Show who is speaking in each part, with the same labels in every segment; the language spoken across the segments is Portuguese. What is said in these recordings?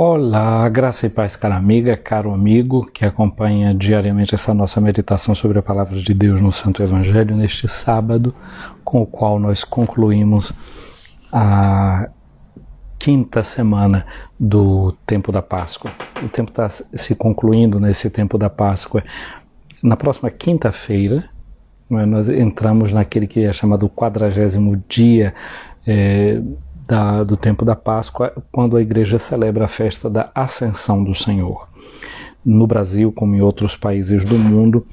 Speaker 1: Olá, graça e paz, cara amiga, caro amigo que acompanha diariamente essa nossa meditação sobre a Palavra de Deus no Santo Evangelho neste sábado, com o qual nós concluímos a quinta semana do tempo da Páscoa. O tempo está se concluindo nesse tempo da Páscoa. Na próxima quinta-feira, nós entramos naquele que é chamado 40º dia do tempo da Páscoa, quando a igreja celebra a festa da Ascensão do Senhor. No Brasil, como em outros países do mundo,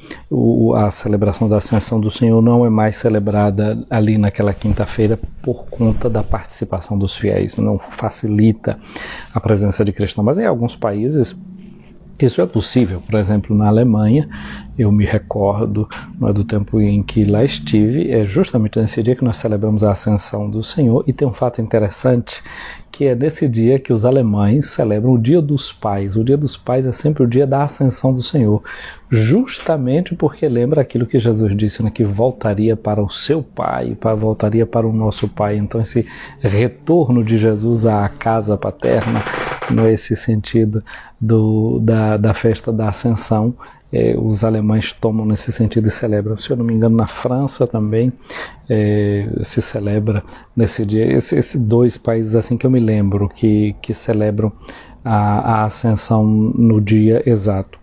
Speaker 1: a celebração da Ascensão do Senhor não é mais celebrada ali naquela quinta-feira por conta da participação dos fiéis, não facilita a presença de cristãos. Mas em alguns países isso é possível. Por exemplo, na Alemanha, eu me recordo do tempo em que lá estive, é justamente nesse dia que nós celebramos a Ascensão do Senhor, e tem um fato interessante, que é nesse dia que os alemães celebram o Dia dos Pais. O Dia dos Pais é sempre o dia da Ascensão do Senhor, justamente porque lembra aquilo que Jesus disse, né, que voltaria para o seu Pai, voltaria para o nosso Pai. Então esse retorno de Jesus à casa paterna, nesse sentido da festa da Ascensão, os alemães tomam nesse sentido e celebram. Se eu não me engano, na França também se celebra nesse dia. Esses dois países assim que eu me lembro que celebram a Ascensão no dia exato.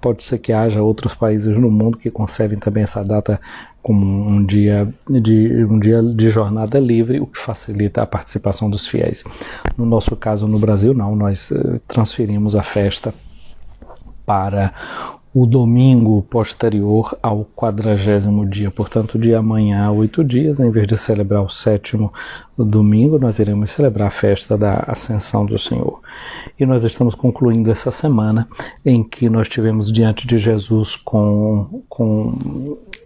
Speaker 1: Pode ser que haja outros países no mundo que conservem também essa data como um dia de jornada livre, o que facilita a participação dos fiéis. No nosso caso, no Brasil, não, nós transferimos a festa para o domingo posterior ao 40º dia. Portanto, de amanhã a 8 dias, em vez de celebrar o 7º domingo, nós iremos celebrar a festa da Ascensão do Senhor. E nós estamos concluindo essa semana em que nós tivemos diante de Jesus com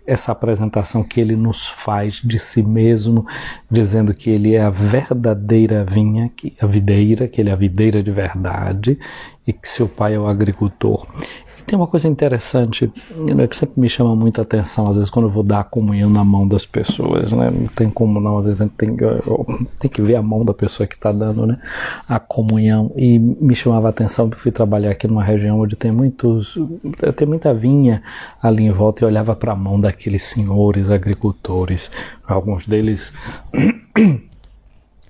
Speaker 1: essa apresentação que ele nos faz de si mesmo, dizendo que ele é a verdadeira vinha, a videira, que ele é a videira de verdade e que seu pai é o agricultor. Tem uma coisa interessante, né, que sempre me chama muita atenção, às vezes quando eu vou dar a comunhão na mão das pessoas, né? Não tem como não, às vezes a gente tem que ver a mão da pessoa que está dando, né, a comunhão. E me chamava a atenção, porque fui trabalhar aqui numa região onde tem muita vinha ali em volta, e olhava para a mão daqueles senhores agricultores, alguns deles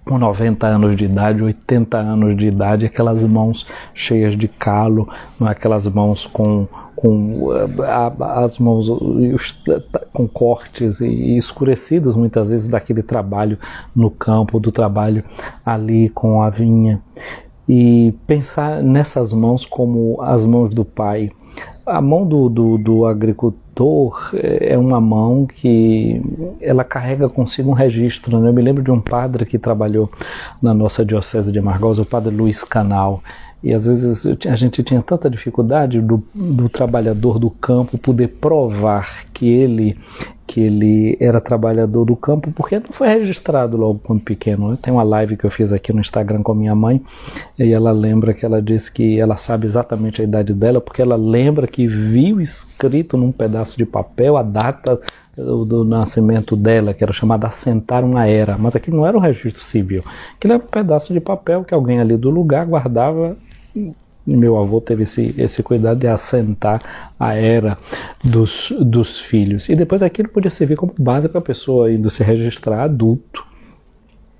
Speaker 1: com 90 anos de idade, 80 anos de idade, aquelas mãos cheias de calo, aquelas mãos com as mãos com cortes e escurecidas muitas vezes daquele trabalho no campo, do trabalho ali com a vinha. E pensar nessas mãos como as mãos do Pai. A mão do agricultor é uma mão que ela carrega consigo um registro, né? Eu me lembro de um padre que trabalhou na nossa diocese de Amargosa, o padre Luiz Canal, e às vezes a gente tinha tanta dificuldade do trabalhador do campo poder provar que ele era trabalhador do campo, porque não foi registrado logo quando pequeno, né? Tem uma live que eu fiz aqui no Instagram com a minha mãe, e ela lembra que ela disse que ela sabe exatamente a idade dela, porque ela lembra que viu escrito num pedaço de papel a data do nascimento dela, que era chamada Assentar uma Era, mas aquilo não era um registro civil, aquilo era um pedaço de papel que alguém ali do lugar guardava. Meu avô teve esse cuidado de assentar a era dos filhos. E depois aquilo podia servir como base para a pessoa indo se registrar adulto.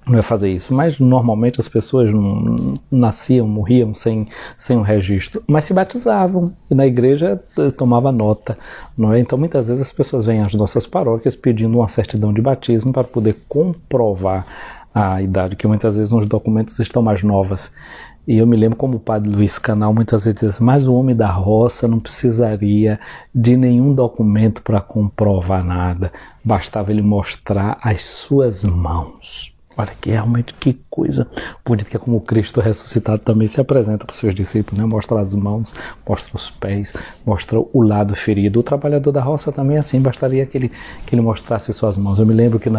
Speaker 1: Não é fazer isso, mas normalmente as pessoas nasciam, morriam sem um registro, mas se batizavam e na igreja tomava nota, não é? Então muitas vezes as pessoas vêm às nossas paróquias pedindo uma certidão de batismo para poder comprovar a idade, que muitas vezes nos documentos estão mais novas. E eu me lembro como o padre Luiz Canal muitas vezes diz, mas o homem da roça não precisaria de nenhum documento para comprovar nada, bastava ele mostrar as suas mãos. Olha que realmente que coisa bonita, que é como o Cristo ressuscitado também se apresenta para os seus discípulos, né? Mostra as mãos, mostra os pés, mostra o lado ferido. O trabalhador da roça também é assim, bastaria que ele mostrasse suas mãos. Eu me lembro que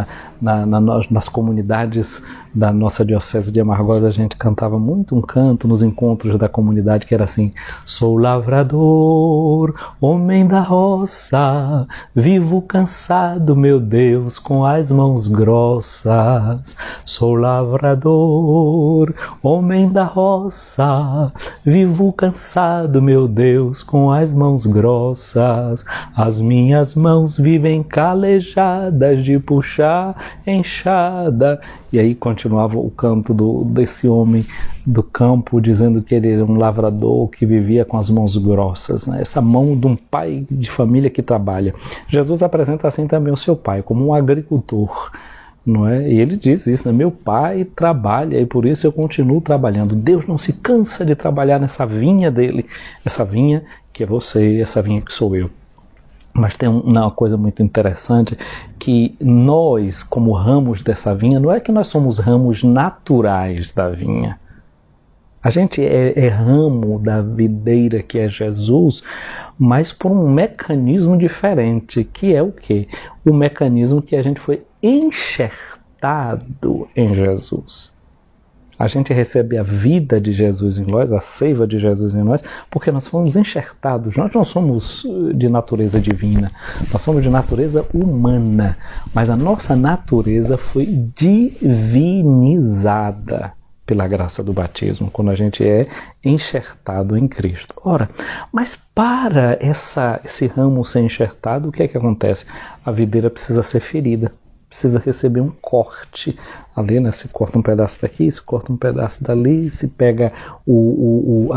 Speaker 1: nas comunidades da nossa diocese de Amargosa a gente cantava muito um canto nos encontros da comunidade que era assim: sou lavrador, homem da roça, vivo cansado, meu Deus, com as mãos grossas. Sou lavrador, homem da roça, vivo cansado, meu Deus, com as mãos grossas. As minhas mãos vivem calejadas de puxar enxada. E aí continuava o canto desse homem do campo, dizendo que ele era um lavrador que vivia com as mãos grossas, né? Essa mão de um pai de família que trabalha. Jesus apresenta assim também o seu pai, como um agricultor, não é? E ele diz isso, né? Meu pai trabalha e por isso eu continuo trabalhando. Deus não se cansa de trabalhar nessa vinha dele, essa vinha que é você, essa vinha que sou eu. Mas tem uma coisa muito interessante, que nós, como ramos dessa vinha, não é que nós somos ramos naturais da vinha. A gente é ramo da videira que é Jesus, mas por um mecanismo diferente, que é o quê? O mecanismo que a gente foi enxertado em Jesus. A gente recebe a vida de Jesus em nós, a seiva de Jesus em nós, porque nós fomos enxertados. Nós não somos de natureza divina, nós somos de natureza humana, mas a nossa natureza foi divinizada pela graça do batismo, quando a gente é enxertado em Cristo. Ora, mas para esse ramo ser enxertado, o que é que acontece? A videira precisa ser ferida, precisa receber um corte. Ali, né, se corta um pedaço daqui, se corta um pedaço dali, se pega o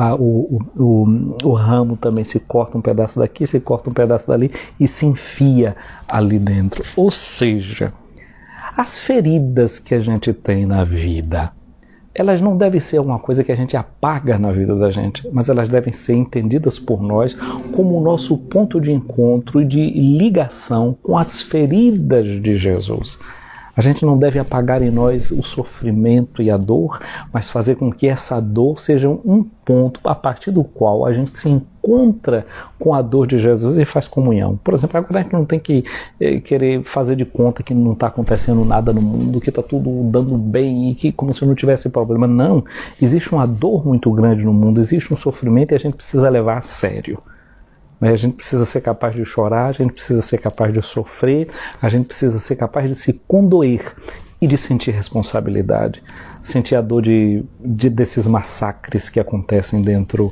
Speaker 1: ramo também, se corta um pedaço daqui, se corta um pedaço dali e se enfia ali dentro. Ou seja, as feridas que a gente tem na vida, elas não devem ser uma coisa que a gente apaga na vida da gente, mas elas devem ser entendidas por nós como o nosso ponto de encontro e de ligação com as feridas de Jesus. A gente não deve apagar em nós o sofrimento e a dor, mas fazer com que essa dor seja um ponto a partir do qual a gente se encontra com a dor de Jesus e faz comunhão. Por exemplo, agora a gente não tem que querer fazer de conta que não está acontecendo nada no mundo, que está tudo dando bem e que como se não tivesse problema. Não, existe uma dor muito grande no mundo, existe um sofrimento e a gente precisa levar a sério. Mas a gente precisa ser capaz de chorar, a gente precisa ser capaz de sofrer, a gente precisa ser capaz de se condoer e de sentir responsabilidade, sentir a dor desses massacres que acontecem dentro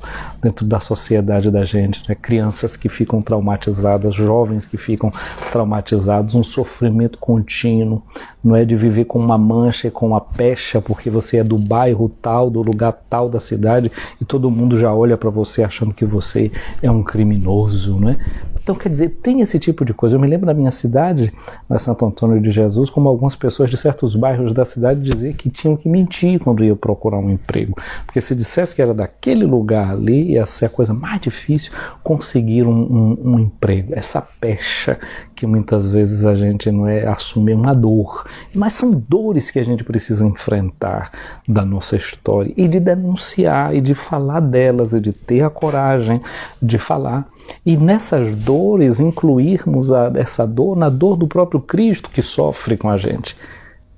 Speaker 1: da sociedade da gente, né? Crianças que ficam traumatizadas, jovens que ficam traumatizados, um sofrimento contínuo, não é de viver com uma mancha e com uma pecha porque você é do bairro tal, do lugar tal da cidade e todo mundo já olha para você achando que você é um criminoso, né? Então, quer dizer, tem esse tipo de coisa. Eu me lembro da minha cidade, na Santo Antônio de Jesus, como algumas pessoas de certos bairros da cidade diziam que tinham que mentir quando iam procurar um emprego. Porque se dissesse que era daquele lugar ali, ia ser a coisa mais difícil conseguir um emprego. Essa pecha que muitas vezes a gente não assume uma dor. Mas são dores que a gente precisa enfrentar da nossa história e de denunciar e de falar delas e de ter a coragem de falar. E nessas dores incluirmos essa dor na dor do próprio Cristo que sofre com a gente,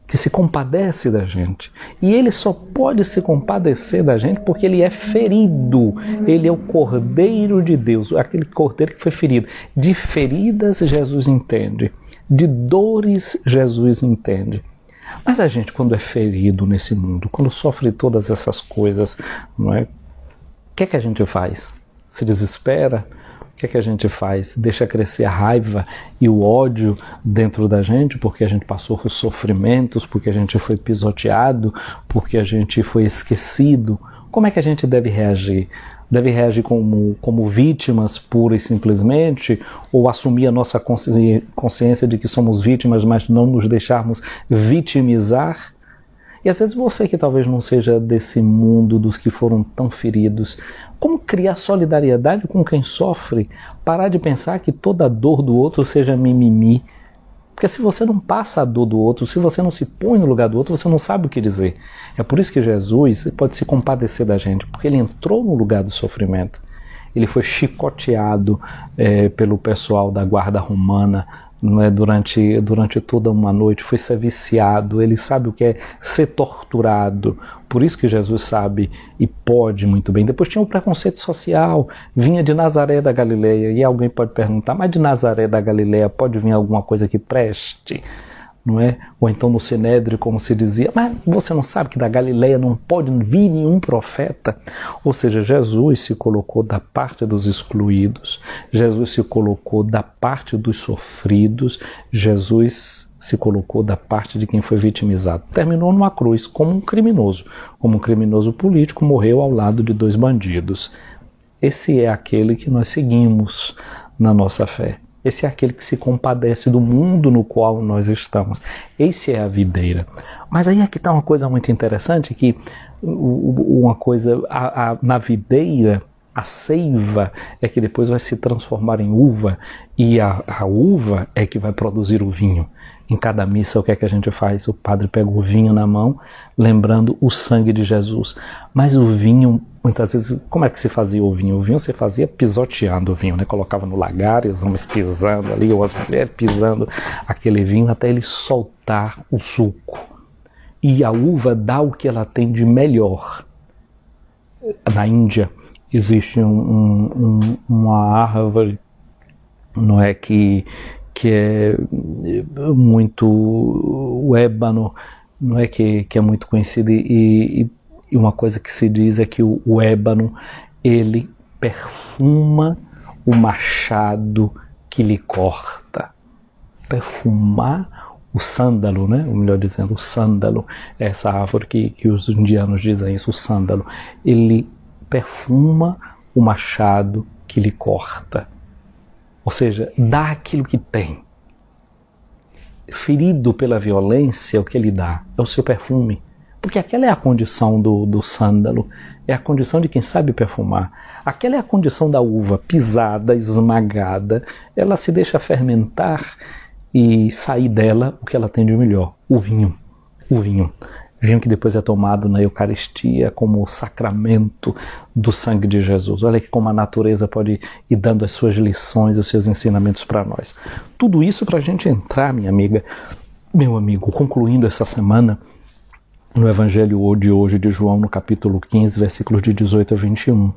Speaker 1: que se compadece da gente. E ele só pode se compadecer da gente porque ele é ferido. Ele é o Cordeiro de Deus, aquele Cordeiro que foi ferido. De feridas Jesus entende, de dores Jesus entende. Mas a gente, quando é ferido nesse mundo, quando sofre todas essas coisas, não é? O que é que a gente faz? Se desespera? O que é que a gente faz? Deixa crescer a raiva e o ódio dentro da gente porque a gente passou por sofrimentos, porque a gente foi pisoteado, porque a gente foi esquecido. Como é que a gente deve reagir? Deve reagir como vítimas pura e simplesmente, ou assumir a nossa consciência de que somos vítimas, mas não nos deixarmos vitimizar? E às vezes você que talvez não seja desse mundo dos que foram tão feridos, como criar solidariedade com quem sofre? Parar de pensar que toda dor do outro seja mimimi. Porque se você não passa a dor do outro, se você não se põe no lugar do outro, você não sabe o que dizer. É por isso que Jesus pode se compadecer da gente, porque ele entrou no lugar do sofrimento. Ele foi chicoteado pelo pessoal da guarda romana, não é, durante toda uma noite, foi ser viciado, ele sabe o que é ser torturado, por isso que Jesus sabe e pode muito bem. Depois tinha o preconceito social, vinha de Nazaré da Galileia, e alguém pode perguntar, mas de Nazaré da Galileia pode vir alguma coisa que preste? não é? Ou então no Sinédrio, como se dizia, mas você não sabe que da Galileia não pode vir nenhum profeta? Ou seja, Jesus se colocou da parte dos excluídos, Jesus se colocou da parte dos sofridos, Jesus se colocou da parte de quem foi vitimizado. Terminou numa cruz como um criminoso político, morreu ao lado de 2 bandidos. Esse é aquele que nós seguimos na nossa fé. Esse é aquele que se compadece do mundo no qual nós estamos. Esse é a videira. Mas aí aqui está uma coisa muito interessante, que na videira, a seiva é que depois vai se transformar em uva, e a uva é que vai produzir o vinho. Em cada missa, o que é que a gente faz? O padre pega o vinho na mão, lembrando o sangue de Jesus. Mas o vinho, muitas vezes, como é que se fazia o vinho? O vinho se fazia pisoteando o vinho, né? Colocava no lagar, e os homens pisando ali, ou as mulheres pisando aquele vinho até ele soltar o suco. E a uva dá o que ela tem de melhor. Na Índia existe uma árvore, não é, que é muito, o ébano, não é, que é muito conhecido, e uma coisa que se diz é que o ébano, ele perfuma o machado que lhe corta. Perfumar o sândalo, né? Ou melhor dizendo, o sândalo, essa árvore que os indianos dizem isso, o sândalo, ele perfuma o machado que lhe corta. Ou seja, dá aquilo que tem. Ferido pela violência, o que ele dá é o seu perfume. Porque aquela é a condição do sândalo, é a condição de quem sabe perfumar. Aquela é a condição da uva, pisada, esmagada, ela se deixa fermentar e sair dela o que ela tem de melhor, o vinho. O vinho. Vinho que depois é tomado na Eucaristia como o sacramento do sangue de Jesus. Olha que como a natureza pode ir dando as suas lições, os seus ensinamentos para nós. Tudo isso para a gente entrar, minha amiga, meu amigo, concluindo essa semana, no Evangelho de hoje de João, no capítulo 15, versículos de 18 a 21.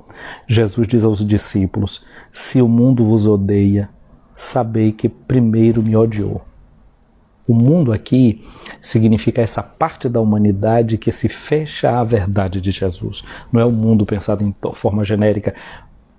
Speaker 1: Jesus diz aos discípulos: se o mundo vos odeia, sabei que primeiro me odiou. O mundo aqui significa essa parte da humanidade que se fecha à verdade de Jesus. Não é um mundo pensado em forma genérica,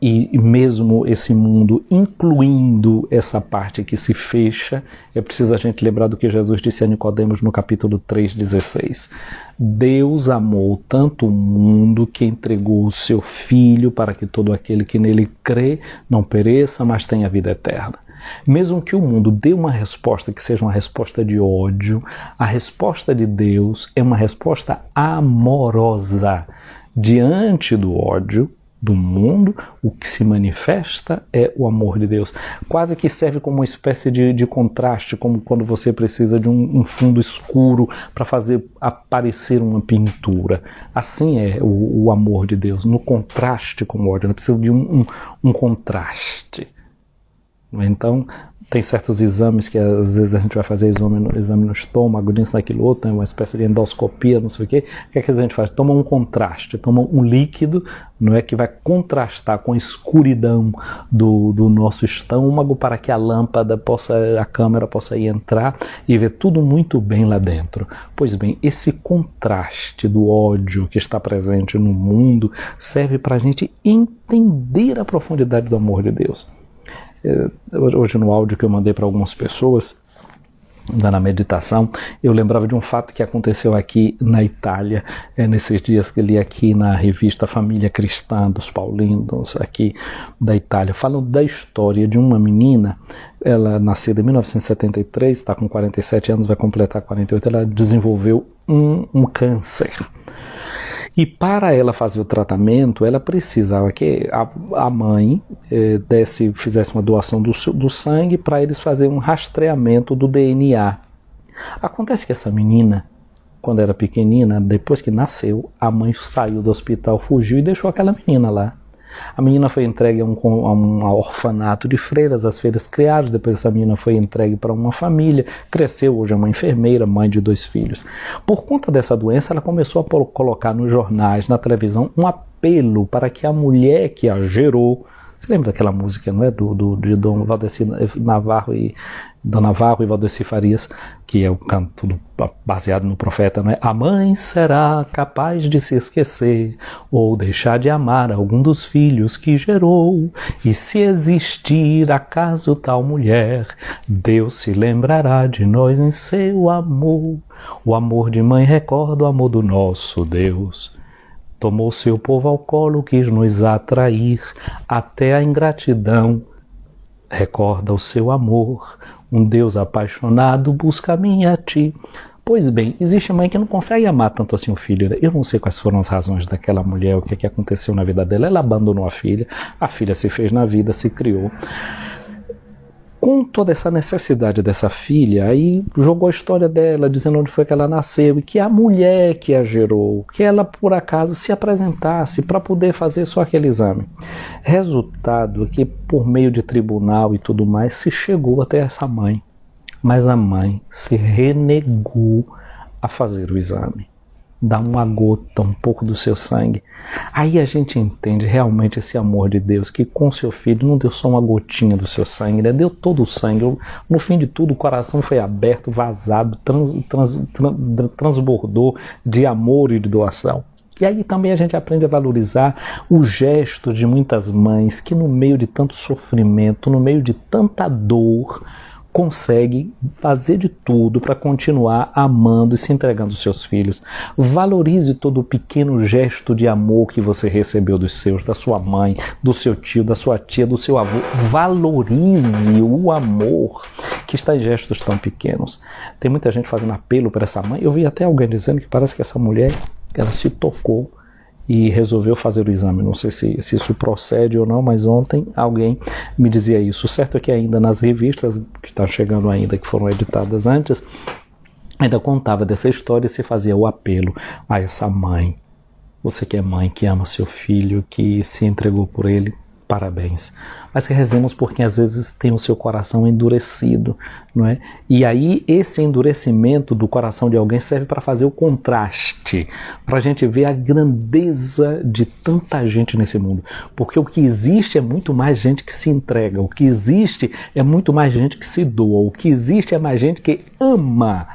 Speaker 1: e mesmo esse mundo, incluindo essa parte que se fecha, é preciso a gente lembrar do que Jesus disse a Nicodemos no capítulo 3,16. Deus amou tanto o mundo que entregou o seu Filho para que todo aquele que nele crê não pereça, mas tenha vida eterna. Mesmo que o mundo dê uma resposta que seja uma resposta de ódio, a resposta de Deus é uma resposta amorosa. Diante do ódio do mundo, o que se manifesta é o amor de Deus. Quase que serve como uma espécie de contraste, como quando você precisa de um fundo escuro para fazer aparecer uma pintura. Assim é o amor de Deus, no contraste com o ódio. Não precisa de um contraste. Então, tem certos exames que às vezes a gente vai fazer exame no estômago, nisso, naquilo outro, uma espécie de endoscopia, não sei o quê. O que é que a gente faz? Toma um contraste, toma um líquido, não é, que vai contrastar com a escuridão do nosso estômago para que a lâmpada a câmera possa ir entrar e ver tudo muito bem lá dentro. Pois bem, esse contraste do ódio que está presente no mundo serve para a gente entender a profundidade do amor de Deus. Hoje no áudio que eu mandei para algumas pessoas, na meditação, eu lembrava de um fato que aconteceu aqui na Itália, nesses dias que eu li aqui na revista Família Cristã dos Paulinos, aqui da Itália, falando da história de uma menina. Ela nasceu em 1973, está com 47 anos, vai completar 48, ela desenvolveu um câncer. E para ela fazer o tratamento, ela precisava que a mãe fizesse uma doação do sangue para eles fazerem um rastreamento do DNA. Acontece que essa menina, quando era pequenina, depois que nasceu, a mãe saiu do hospital, fugiu e deixou aquela menina lá. A menina foi entregue a um orfanato de freiras, as freiras criaram, depois essa menina foi entregue para uma família, cresceu, hoje é uma enfermeira, mãe de 2 filhos. Por conta dessa doença, ela começou a colocar nos jornais, na televisão, um apelo para que a mulher que a gerou Você lembra daquela música, não é? De Dom Valdeci Navarro e Dom Navarro e Valdeci Farias, que é o canto tudo baseado no profeta, não é? A mãe será capaz de se esquecer ou deixar de amar algum dos filhos que gerou, e se existir acaso tal mulher, Deus se lembrará de nós em seu amor. O amor de mãe recorda o amor do nosso Deus. Tomou seu povo ao colo, quis nos atrair, até a ingratidão recorda o seu amor. Um Deus apaixonado busca a mim e a ti. Pois bem, existe mãe que não consegue amar tanto assim o filho. Eu não sei quais foram as razões daquela mulher, o que aconteceu na vida dela. Ela abandonou a filha se fez na vida, se criou. Com toda essa necessidade dessa filha, aí jogou a história dela, dizendo onde foi que ela nasceu, e que a mulher que a gerou, que ela por acaso se apresentasse para poder fazer só aquele exame. Resultado é que por meio de tribunal e tudo mais, se chegou até essa mãe, mas a mãe se renegou a fazer o exame. Dá uma gota, um pouco do seu sangue. Aí a gente entende realmente esse amor de Deus, que com seu filho não deu só uma gotinha do seu sangue, né? Deu todo o sangue. No fim de tudo, o coração foi aberto, vazado, transbordou de amor e de doação. E aí também a gente aprende a valorizar o gesto de muitas mães que no meio de tanto sofrimento, no meio de tanta dor, consegue fazer de tudo para continuar amando e se entregando aos seus filhos. Valorize todo o pequeno gesto de amor que você recebeu dos seus, da sua mãe, do seu tio, da sua tia, do seu avô. Valorize o amor que está em gestos tão pequenos. Tem muita gente fazendo apelo para essa mãe. Eu vi até alguém dizendo que parece que essa mulher, ela se tocou e resolveu fazer o exame. Não sei se isso procede ou não, mas ontem alguém me dizia isso. O certo é que ainda nas revistas que estão chegando ainda, que foram editadas antes, ainda contava dessa história e se fazia o apelo a essa mãe. Você que é mãe, que ama seu filho, que se entregou por ele, parabéns. Mas rezemos por quem às vezes tem o seu coração endurecido, não é? E aí esse endurecimento do coração de alguém serve para fazer o contraste, para a gente ver a grandeza de tanta gente nesse mundo. Porque o que existe é muito mais gente que se entrega, o que existe é muito mais gente que se doa, o que existe é mais gente que ama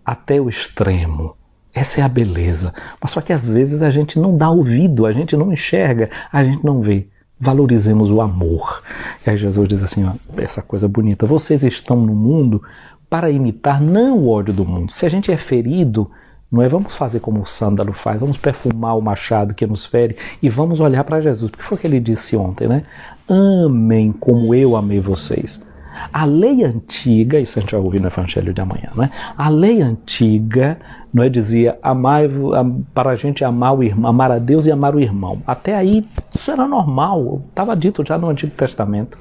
Speaker 1: até o extremo. Essa é a beleza. Mas só que às vezes a gente não dá ouvido, a gente não enxerga, a gente não vê. Valorizemos o amor. E aí Jesus diz assim, ó, essa coisa bonita. Vocês estão no mundo para imitar não o ódio do mundo. Se a gente é ferido, não é? Vamos fazer como o sândalo faz, vamos perfumar o machado que nos fere e vamos olhar para Jesus. O que foi que ele disse ontem, né? Amem como eu amei vocês. A lei antiga, isso a gente vai ouvir no Evangelho de amanhã, né? A lei antiga, não é, dizia para a gente amar o irmão, amar a Deus e amar o irmão. Até aí isso era normal, estava dito já no Antigo Testamento.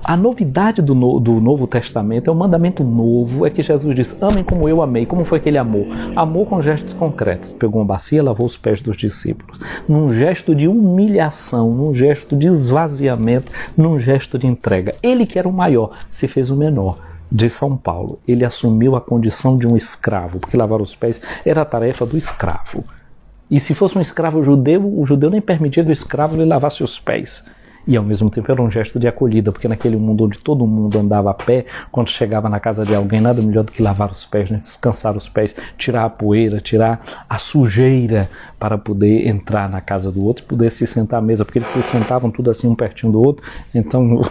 Speaker 1: A novidade do Novo Testamento, é um mandamento novo, é que Jesus diz, amem como eu amei. Como foi que ele amou? Amou com gestos concretos. Pegou uma bacia, lavou os pés dos discípulos. Num gesto de humilhação, num gesto de esvaziamento, num gesto de entrega. Ele que era o maior, se fez o menor. De São Paulo, ele assumiu a condição de um escravo, porque lavar os pés era a tarefa do escravo. E se fosse um escravo judeu, o judeu nem permitia que o escravo lhe lavasse os pés. E ao mesmo tempo era um gesto de acolhida, porque naquele mundo onde todo mundo andava a pé, quando chegava na casa de alguém, nada melhor do que lavar os pés, né? Descansar os pés, tirar a poeira, tirar a sujeira para poder entrar na casa do outro e poder se sentar à mesa, porque eles se sentavam tudo assim um pertinho do outro, então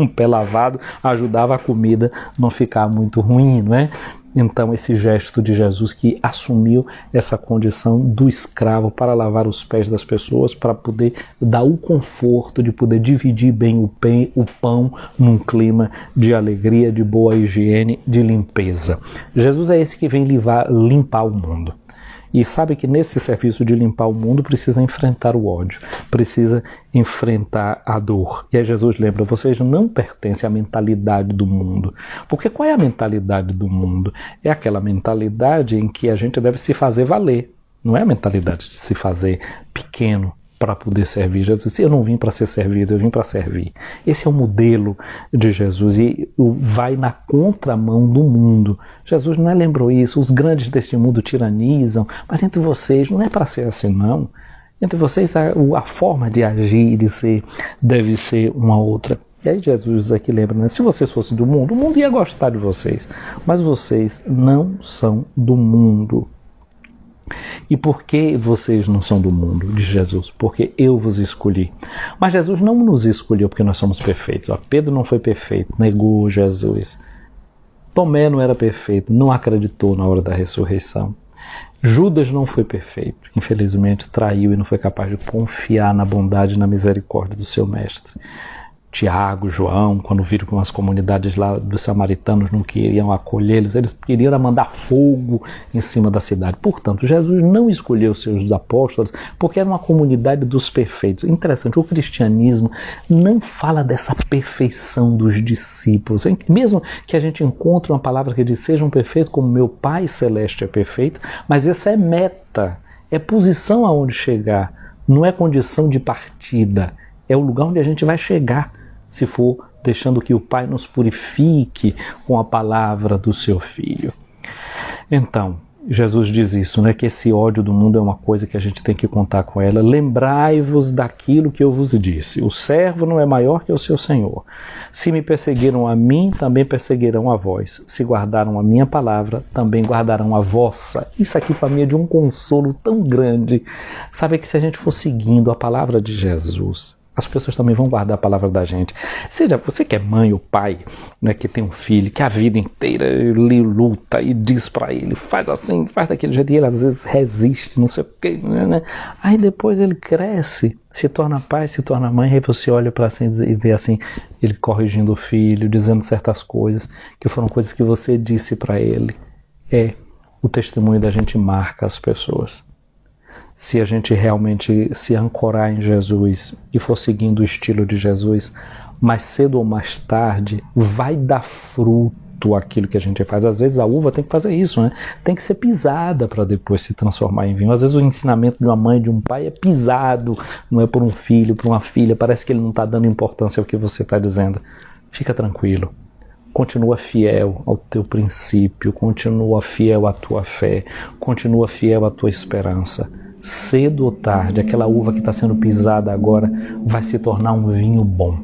Speaker 1: um pé lavado ajudava a comida não ficar muito ruim, não é? Então esse gesto de Jesus que assumiu essa condição do escravo para lavar os pés das pessoas, para poder dar o conforto de poder dividir bem o pão num clima de alegria, de boa higiene, de limpeza. Jesus é esse que vem limpar o mundo. E sabe que nesse serviço de limpar o mundo precisa enfrentar o ódio, precisa enfrentar a dor. E aí Jesus lembra, vocês não pertencem à mentalidade do mundo. Porque qual é a mentalidade do mundo? É aquela mentalidade em que a gente deve se fazer valer. Não é a mentalidade de se fazer pequeno para poder servir. Jesus disse, eu não vim para ser servido, eu vim para servir. Esse é o modelo de Jesus e vai na contramão do mundo. Jesus não lembrou isso, os grandes deste mundo tiranizam, mas entre vocês não é para ser assim não. Entre vocês, a forma de agir e de ser deve ser uma outra. E aí Jesus aqui lembra, né? Se vocês fossem do mundo, o mundo ia gostar de vocês. Mas vocês não são do mundo. E por que vocês não são do mundo? Diz Jesus, porque eu vos escolhi. Mas Jesus não nos escolheu porque nós somos perfeitos. Ó, Pedro não foi perfeito, negou Jesus. Tomé não era perfeito, não acreditou na hora da ressurreição. Judas não foi perfeito, infelizmente traiu e não foi capaz de confiar na bondade e na misericórdia do seu mestre. Tiago, João, quando viram que umas comunidades lá dos samaritanos não queriam acolhê-los, eles queriam mandar fogo em cima da cidade. Portanto, Jesus não escolheu seus apóstolos porque era uma comunidade dos perfeitos. Interessante, o cristianismo não fala dessa perfeição dos discípulos. Mesmo que a gente encontre uma palavra que diz sejam perfeitos como meu Pai Celeste é perfeito, mas essa é meta, é posição aonde chegar, não é condição de partida, é o lugar onde a gente vai chegar. Se for deixando que o Pai nos purifique com a palavra do seu Filho. Então, Jesus diz isso, né? Que esse ódio do mundo é uma coisa que a gente tem que contar com ela. Lembrai-vos daquilo que eu vos disse. O servo não é maior que o seu Senhor. Se me perseguiram a mim, também perseguirão a vós. Se guardaram a minha palavra, também guardarão a vossa. Isso aqui para mim é de um consolo tão grande. Sabe que se a gente for seguindo a palavra de Jesus, as pessoas também vão guardar a palavra da gente. Seja você que é mãe ou pai, né, que tem um filho, que a vida inteira ele luta e diz para ele, faz assim, faz daquele jeito, e ele às vezes resiste, não sei o quê, né? Aí depois ele cresce, se torna pai, se torna mãe, aí você olha para assim e vê assim, ele corrigindo o filho, dizendo certas coisas, que foram coisas que você disse para ele. O testemunho da gente marca as pessoas. Se a gente realmente se ancorar em Jesus e for seguindo o estilo de Jesus, mais cedo ou mais tarde vai dar fruto aquilo que a gente faz. Às vezes a uva tem que fazer isso, né? Tem que ser pisada para depois se transformar em vinho. Às vezes o ensinamento de uma mãe, de um pai é pisado, não é por um filho, por uma filha. Parece que ele não está dando importância ao que você está dizendo. Fica tranquilo. Continua fiel ao teu princípio, continua fiel à tua fé, continua fiel à tua esperança. Cedo ou tarde, aquela uva que está sendo pisada agora vai se tornar um vinho bom.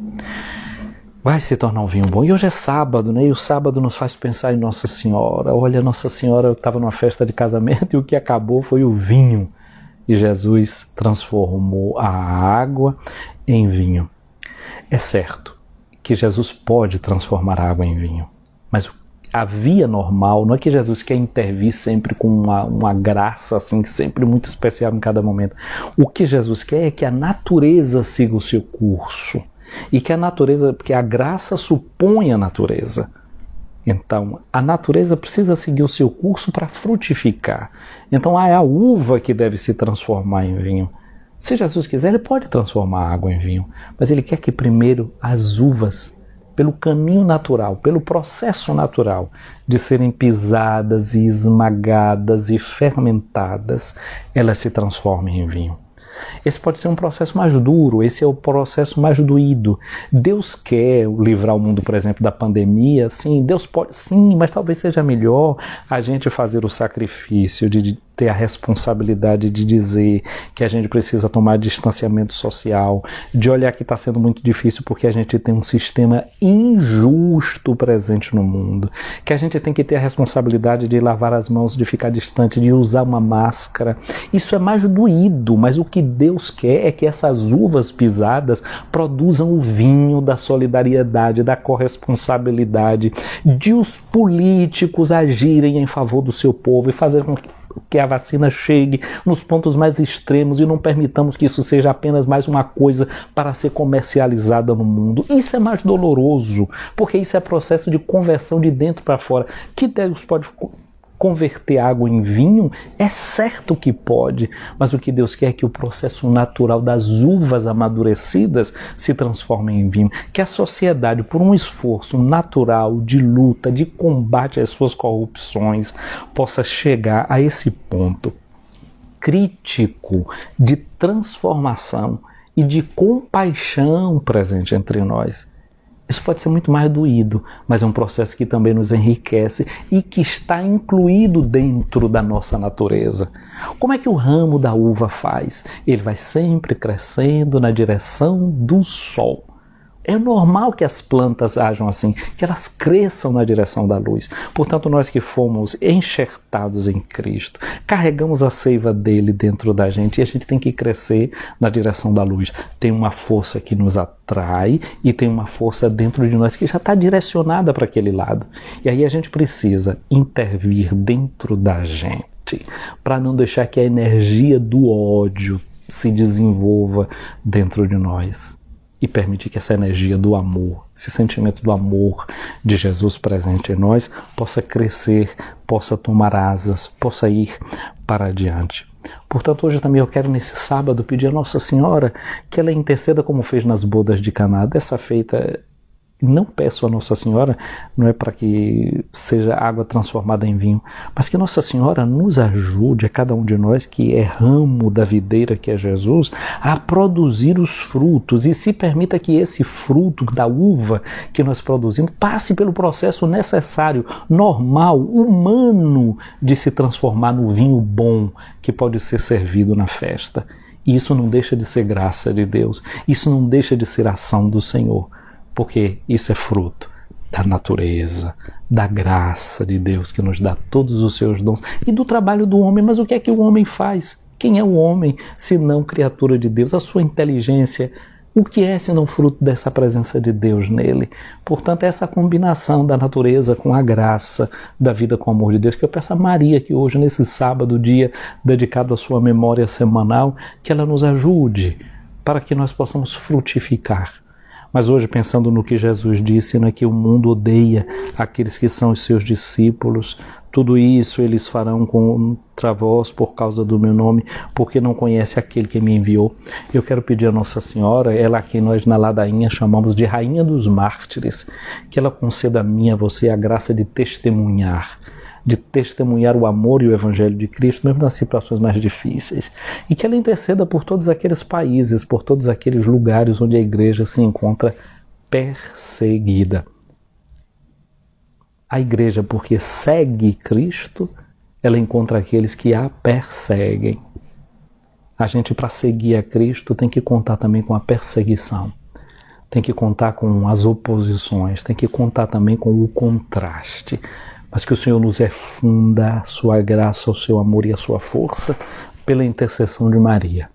Speaker 1: Vai se tornar um vinho bom. E hoje é sábado, né? E o sábado nos faz pensar em Nossa Senhora. Olha, Nossa Senhora, eu estava numa festa de casamento e o que acabou foi o vinho. E Jesus transformou a água em vinho. É certo que Jesus pode transformar a água em vinho, mas a via normal não é que Jesus quer intervir sempre com uma graça assim, sempre muito especial em cada momento. O que Jesus quer é que a natureza siga o seu curso. E que a natureza, porque a graça supõe a natureza. Então, a natureza precisa seguir o seu curso para frutificar. Então, é a uva que deve se transformar em vinho. Se Jesus quiser, ele pode transformar a água em vinho. Mas ele quer que primeiro as uvas, pelo caminho natural, pelo processo natural de serem pisadas e esmagadas e fermentadas, elas se transformem em vinho. Esse pode ser um processo mais duro, esse é o processo mais doído. Deus quer livrar o mundo, por exemplo, da pandemia, sim, Deus pode, sim, mas talvez seja melhor a gente fazer o sacrifício de ter a responsabilidade de dizer que a gente precisa tomar distanciamento social, de olhar que está sendo muito difícil porque a gente tem um sistema injusto presente no mundo, que a gente tem que ter a responsabilidade de lavar as mãos, de ficar distante, de usar uma máscara. Isso é mais doído, mas o que Deus quer é que essas uvas pisadas produzam o vinho da solidariedade, da corresponsabilidade, de os políticos agirem em favor do seu povo e fazer com que a vacina chegue nos pontos mais extremos e não permitamos que isso seja apenas mais uma coisa para ser comercializada no mundo. Isso é mais doloroso, porque isso é processo de conversão de dentro para fora. Que Deus pode converter água em vinho? É certo que pode, mas o que Deus quer é que o processo natural das uvas amadurecidas se transforme em vinho. Que a sociedade, por um esforço natural de luta, de combate às suas corrupções, possa chegar a esse ponto crítico de transformação e de compaixão presente entre nós. Isso pode ser muito mais doído, mas é um processo que também nos enriquece e que está incluído dentro da nossa natureza. Como é que o ramo da uva faz? Ele vai sempre crescendo na direção do sol. É normal que as plantas ajam assim, que elas cresçam na direção da luz. Portanto, nós que fomos enxertados em Cristo, carregamos a seiva dele dentro da gente e a gente tem que crescer na direção da luz. Tem uma força que nos atrai e tem uma força dentro de nós que já está direcionada para aquele lado. E aí a gente precisa intervir dentro da gente para não deixar que a energia do ódio se desenvolva dentro de nós. E permitir que essa energia do amor, esse sentimento do amor de Jesus presente em nós, possa crescer, possa tomar asas, possa ir para adiante. Portanto, hoje também eu quero, nesse sábado, pedir a Nossa Senhora que ela interceda como fez nas bodas de Caná. Dessa feita, não peço a Nossa Senhora, não é para que seja água transformada em vinho, mas que Nossa Senhora nos ajude, a cada um de nós que é ramo da videira que é Jesus, a produzir os frutos e se permita que esse fruto da uva que nós produzimos passe pelo processo necessário, normal, humano de se transformar no vinho bom que pode ser servido na festa. E isso não deixa de ser graça de Deus, isso não deixa de ser ação do Senhor. Porque isso é fruto da natureza, da graça de Deus que nos dá todos os seus dons e do trabalho do homem. Mas o que é que o homem faz? Quem é o homem se não criatura de Deus? A sua inteligência, o que é se não fruto dessa presença de Deus nele? Portanto, essa combinação da natureza com a graça, da vida com o amor de Deus, que eu peço a Maria que hoje, nesse sábado, dia dedicado à sua memória semanal, que ela nos ajude para que nós possamos frutificar. Mas hoje, pensando no que Jesus disse, né, que o mundo odeia aqueles que são os seus discípulos, tudo isso eles farão contra vós por causa do meu nome, porque não conhece aquele que me enviou. Eu quero pedir a Nossa Senhora, ela que nós na ladainha chamamos de Rainha dos Mártires, que ela conceda a mim, a você, a graça de testemunhar o amor e o Evangelho de Cristo, mesmo nas situações mais difíceis. E que ela interceda por todos aqueles países, por todos aqueles lugares onde a igreja se encontra perseguida. A igreja, porque segue Cristo, ela encontra aqueles que a perseguem. A gente, para seguir a Cristo, tem que contar também com a perseguição. Tem que contar com as oposições, tem que contar também com o contraste. Mas que o Senhor nos efunda a sua graça, o seu amor e a sua força pela intercessão de Maria.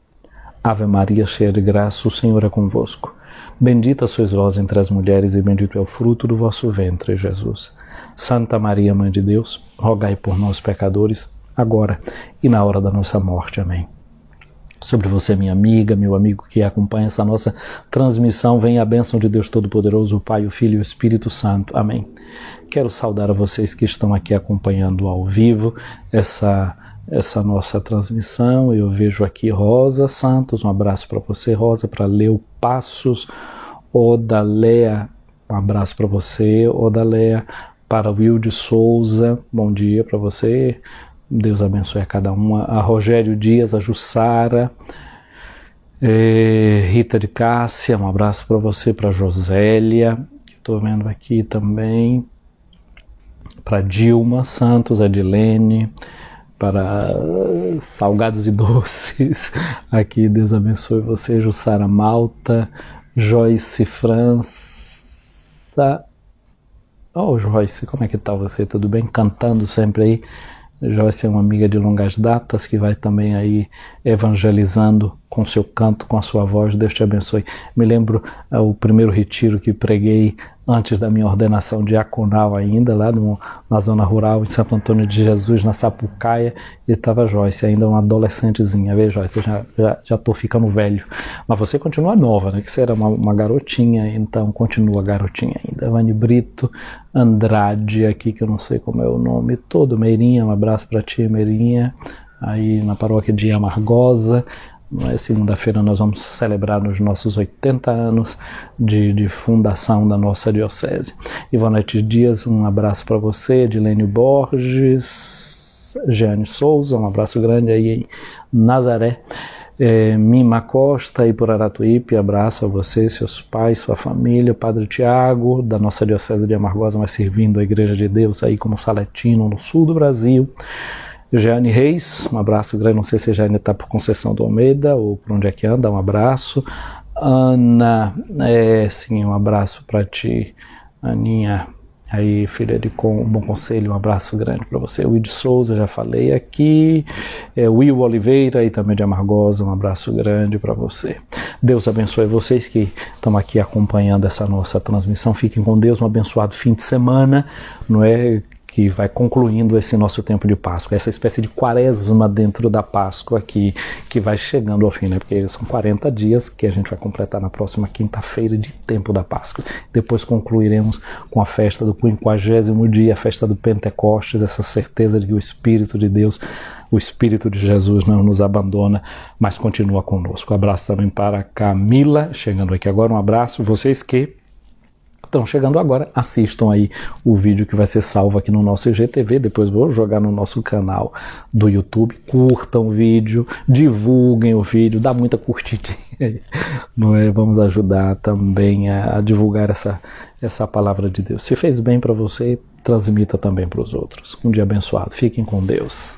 Speaker 1: Ave Maria, cheia de graça, o Senhor é convosco. Bendita sois vós entre as mulheres e bendito é o fruto do vosso ventre, Jesus. Santa Maria, Mãe de Deus, rogai por nós, pecadores, agora e na hora da nossa morte. Amém. Sobre você, minha amiga, meu amigo que acompanha essa nossa transmissão, venha a bênção de Deus Todo-Poderoso, o Pai, o Filho e o Espírito Santo. Amém. Quero saudar a vocês que estão aqui acompanhando ao vivo essa nossa transmissão. Eu vejo aqui Rosa Santos, um abraço para você, Rosa, para Leo Passos, Odalea, um abraço para você, Odalea, para Wilde Souza, bom dia para você. Deus abençoe a cada uma. A Rogério Dias, a Jussara, Rita de Cássia, um abraço para você, para Josélia, que estou vendo aqui também, para Dilma Santos, a Edilene, para Salgados e Doces, aqui, Deus abençoe você, Jussara Malta, Joyce França. Oh, Joyce, como é que tá você? Tudo bem? Cantando sempre aí. Joyce é uma amiga de longas datas que vai também aí evangelizando com seu canto, com a sua voz. Deus te abençoe. Me lembro o primeiro retiro que preguei antes da minha ordenação diaconal ainda, lá na zona rural, em Santo Antônio de Jesus, na Sapucaia, e estava Joyce, ainda uma adolescentezinha. Vê, Joyce, já estou ficando velho. Mas você continua nova, né? Que você era uma garotinha, então continua garotinha ainda. Vani Brito Andrade, aqui, que eu não sei como é o nome todo. Meirinha, um abraço para ti, Meirinha, aí na paróquia de Amargosa. Segunda-feira nós vamos celebrar os nossos 80 anos de fundação da nossa diocese. Ivonete Dias, um abraço para você. Edilene Borges, Jeane Souza, um abraço grande aí em Nazaré. Mima Costa, aí por Aratuípe, abraço a você, seus pais, sua família, Padre Tiago, da nossa Diocese de Amargosa, mas servindo a Igreja de Deus aí como saletino no sul do Brasil. Jeane Reis, um abraço grande, não sei se a Jeane está por Conceição do Almeida ou por onde é que anda, um abraço. Ana, sim, um abraço para ti, Aninha, aí filha de Bom Conselho, um abraço grande para você. Will de Souza, já falei aqui. Will Oliveira, aí também de Amargosa, um abraço grande para você. Deus abençoe vocês que estão aqui acompanhando essa nossa transmissão. Fiquem com Deus, um abençoado fim de semana, não é? Que vai concluindo esse nosso tempo de Páscoa, essa espécie de quaresma dentro da Páscoa aqui, que vai chegando ao fim, né? Porque são 40 dias que a gente vai completar na próxima quinta-feira de tempo da Páscoa. Depois concluiremos com a festa do 50º dia, a festa do Pentecostes, essa certeza de que o Espírito de Deus, o Espírito de Jesus não nos abandona, mas continua conosco. Um abraço também para a Camila, chegando aqui agora, um abraço. Vocês que estão chegando agora, assistam aí o vídeo que vai ser salvo aqui no nosso IGTV, depois vou jogar no nosso canal do YouTube, curtam o vídeo, divulguem o vídeo, dá muita curtidinha aí, não é? Vamos ajudar também a divulgar essa palavra de Deus. Se fez bem para você, transmita também para os outros. Um dia abençoado, fiquem com Deus.